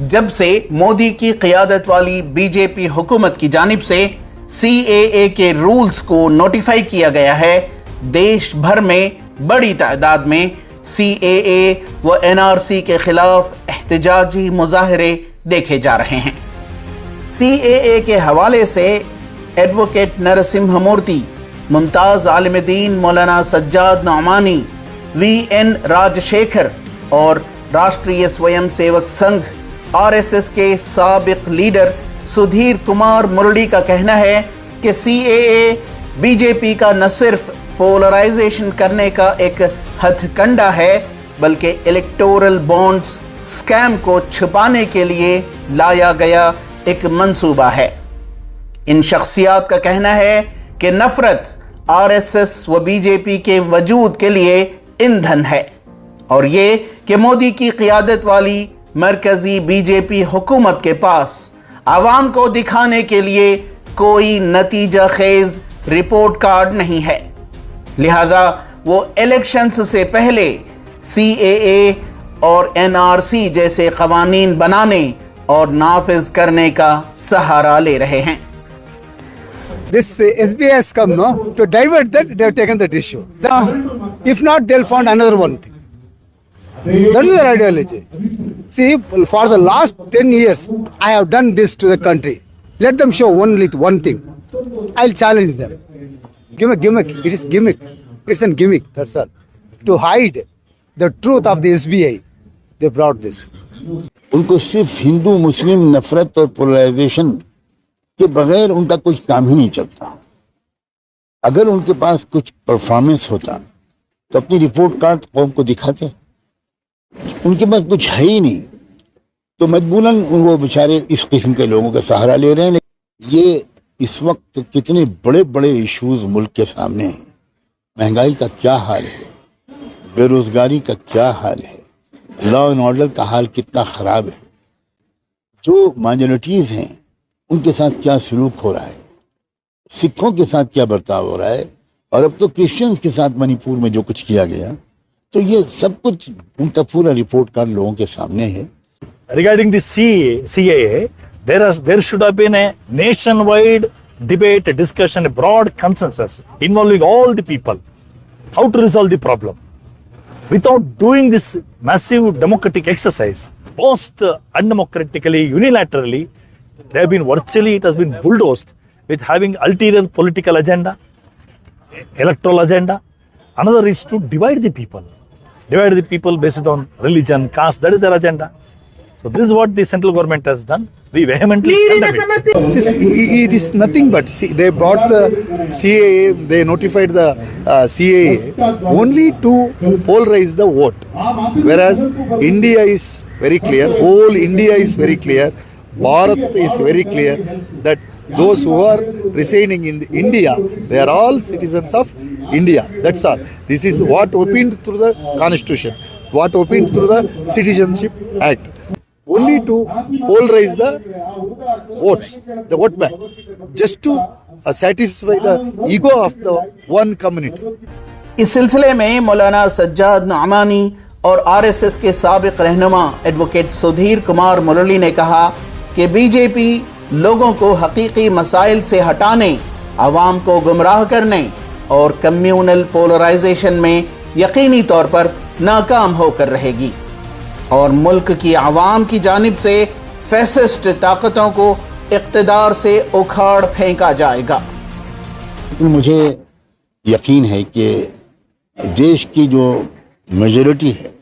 जब से मोदी की क़ियादत वाली बीजेपी हुकूमत की जानिब से CAA के रूल्स को नोटिफाई किया गया है, देश भर में बड़ी तादाद में CAA व NRC के खिलाफ एहतजाजी मुजाहरे देखे जा रहे हैं। CAA के हवाले से एडवोकेट नरसिम्हामूर्ति, मुमताज़ आलिम दीन मौलाना सज्जाद नौमानी, VN राजशेखर और राष्ट्रीय स्वयं सेवक संघ RSS के साबिक लीडर सुधीर कुमार मुरली का कहना है कि CAA बीजेपी का न सिर्फ पोलराइजेशन करने का एक हथकंडा है, बल्कि इलेक्टोरल बॉन्ड्स स्कैम को छुपाने के लिए लाया गया एक मंसूबा है। इन शख्सियात का कहना है कि नफरत RSS व बीजेपी के वजूद के लिए ईंधन है और ये कि मोदी की क़ियादत वाली मरकजी बीजेपी हुकूमत के पास आवाम को दिखाने के लिए कोई नतीजा खेज रिपोर्ट कार्ड नहीं है, लिहाजा वो इलेक्शंस से पहले CAA और NRC जैसे कवानीन बनाने और नाफिज करने का सहारा ले रहे हैं। This SBI has come to divert that. They have taken that issue. If not, they'll find another one thing. That is their ideology. See, for the last 10 years, I have done this to the country. Let them show only one thing. I'll challenge them. Gimmick. It is gimmick. It's a gimmick. That's all. To hide the truth of the SBI, they brought this. उनको सिर्फ हिंदू मुस्लिम नफरत और polarisation के बगैर उनका कुछ काम ही नहीं चलता। अगर उनके पास कुछ परफॉर्मेंस होता तो अपनी रिपोर्ट कार्ड कौम को दिखाते। उनके पास कुछ है ही नहीं, तो मजबूरन वो बेचारे इस किस्म के लोगों का सहारा ले रहे हैं। ये इस वक्त कितने बड़े बड़े इश्यूज मुल्क के सामने हैं। महंगाई का क्या हाल है, बेरोजगारी का क्या हाल है, लॉ एंड ऑर्डर का हाल कितना खराब है, जो माइनॉरिटीज हैं उनके साथ क्या सलूक हो रहा है, सिखों के साथ क्या बर्ताव हो रहा है, और अब तो क्रिश्चियंस के साथ मणिपुर में जो कुछ किया गया, तो ये सब कुछ उनका पूरा रिपोर्ट कार्ड लोगों के सामने है। Regarding the CAA, there should have been a nationwide debate, a discussion, a broad consensus involving all the people, how to resolve the problem. Without doing this massive democratic exercise, most undemocratically, unilaterally, it has been bulldozed with having ulterior political agenda, electoral agenda. Another is to divide the people based on religion, caste. That is their agenda. So this is what the central government has done. We vehemently condemn it. It is nothing but, see, they brought the CAA, they notified the CAA only to polarize the vote. Whereas India is very clear, whole India is very clear, Bharat is very clear that those who are residing in India, they are all citizens of India. That's all. This is what opened through the Constitution, what opened through the Citizenship Act. Only to polarize the votes, the vote bank, just to satisfy the ego of the one community. इस सिलसिले में मौलाना सज्जाद नौमानी और RSS के साबिक रहनुमा advocate Sudhir Kumar मुरली ने कहा कि बीजेपी लोगों को हकीकी मसाइल से हटाने, आवाम को गुमराह करने और कम्यूनल पोलराइजेशन में यकीनी तौर पर नाकाम होकर रहेगी और मुल्क की आवाम की जानिब से फैसिस्ट ताकतों को इक़्तिदार से उखाड़ फेंका जाएगा। मुझे यकीन है कि देश की जो मेजॉरिटी है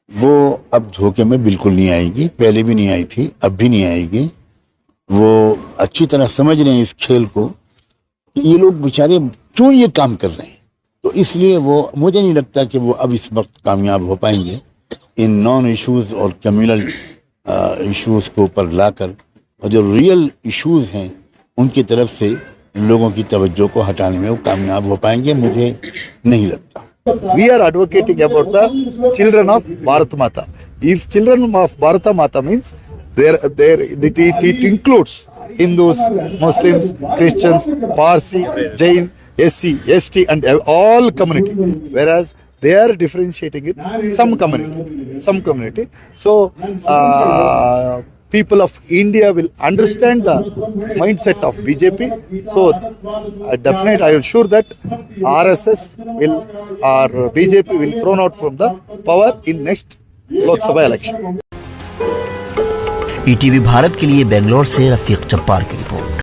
वो अब धोखे में बिल्कुल नहीं आएगी, पहले भी नहीं आई थी, अब भी नहीं आएगी। वो अच्छी तरह समझ रहे हैं इस खेल को कि ये लोग बेचारे क्यों ये काम कर रहे हैं, तो इसलिए वो, मुझे नहीं लगता कि वो अब इस वक्त कामयाब हो पाएंगे इन नॉन इश्यूज और कम्युनल इश्यूज को ऊपर लाकर, और जो रियल इश्यूज हैं उनकी तरफ से लोगों की तवज्जो को हटाने में वो कामयाब हो पाएंगे, मुझे नहीं लगता। We are advocating about the children of Bharat Mata. If children of Bharat Mata means it includes Hindus, Muslims, Christians, Parsi, Jain, SC, ST and all community. Whereas they are differentiating it some community. So people of India will understand the mindset of BJP. So definitely I am sure that RSS will or BJP will thrown out from the power in next Lok Sabha election. ETV Bharat के लिए बेंगलोर से रफीक जब्बार की